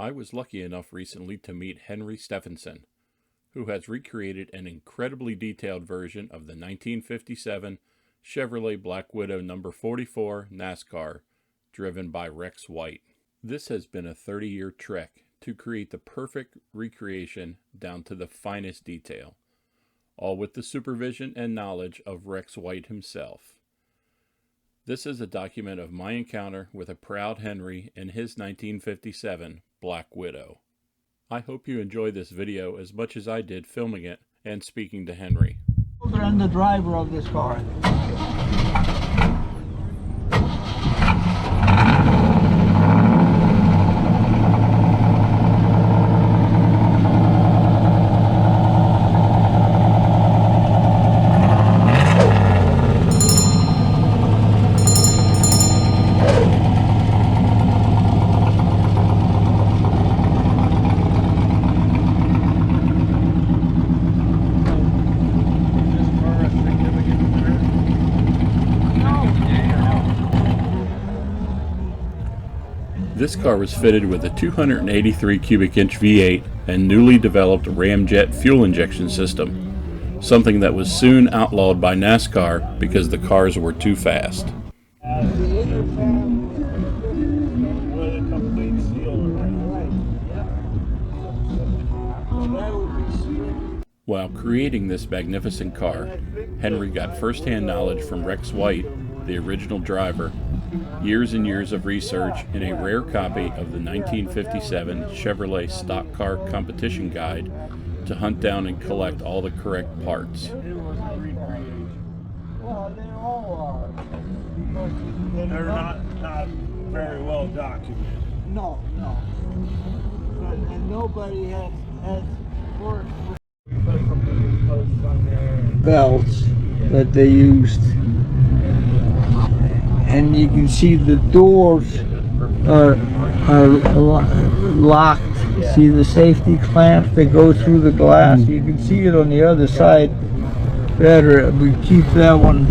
I was lucky enough recently to meet Henry Stefansson, who has recreated an incredibly detailed version of the 1957 Chevrolet Black Widow No. 44 NASCAR, driven by Rex White. This has been a 30-year trek to create the perfect recreation down to the finest detail, all with the supervision and knowledge of Rex White himself. This is a document of my encounter with a proud Henry in his 1957 Black Widow. I hope you enjoy this video as much as I did filming it and speaking to Henry. I'm the driver of this car. This car was fitted with a 283 cubic inch V8 and newly developed ramjet fuel injection system, something that was soon outlawed by NASCAR because the cars were too fast. While creating this magnificent car, Henry got first-hand knowledge from Rex White, the original driver, years and years of research in a rare copy of the 1957 Chevrolet Stock Car Competition Guide to hunt down and collect all the correct parts. Well, they all are. They're not very well documented. No. And nobody has worked with belts that they used. And you can see the doors are locked. See the safety clamp that go through the glass? You can see it on the other side better. We keep that one.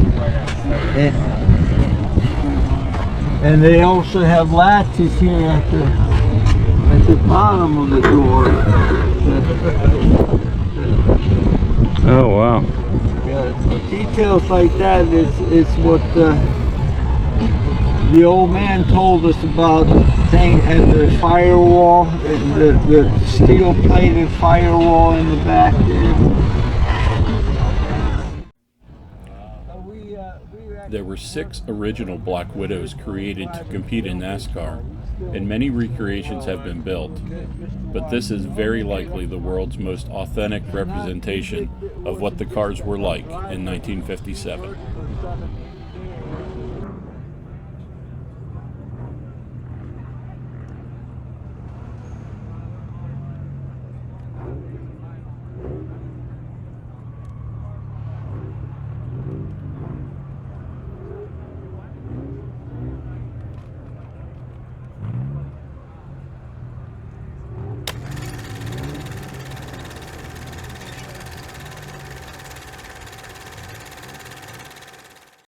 And they also have latches here at the bottom of the door. Oh wow. Yeah, details like that is what the old man told us about thing at the firewall, the steel plated firewall in the back there. There were 6 original Black Widows created to compete in NASCAR, and many recreations have been built, but this is very likely the world's most authentic representation of what the cars were like in 1957.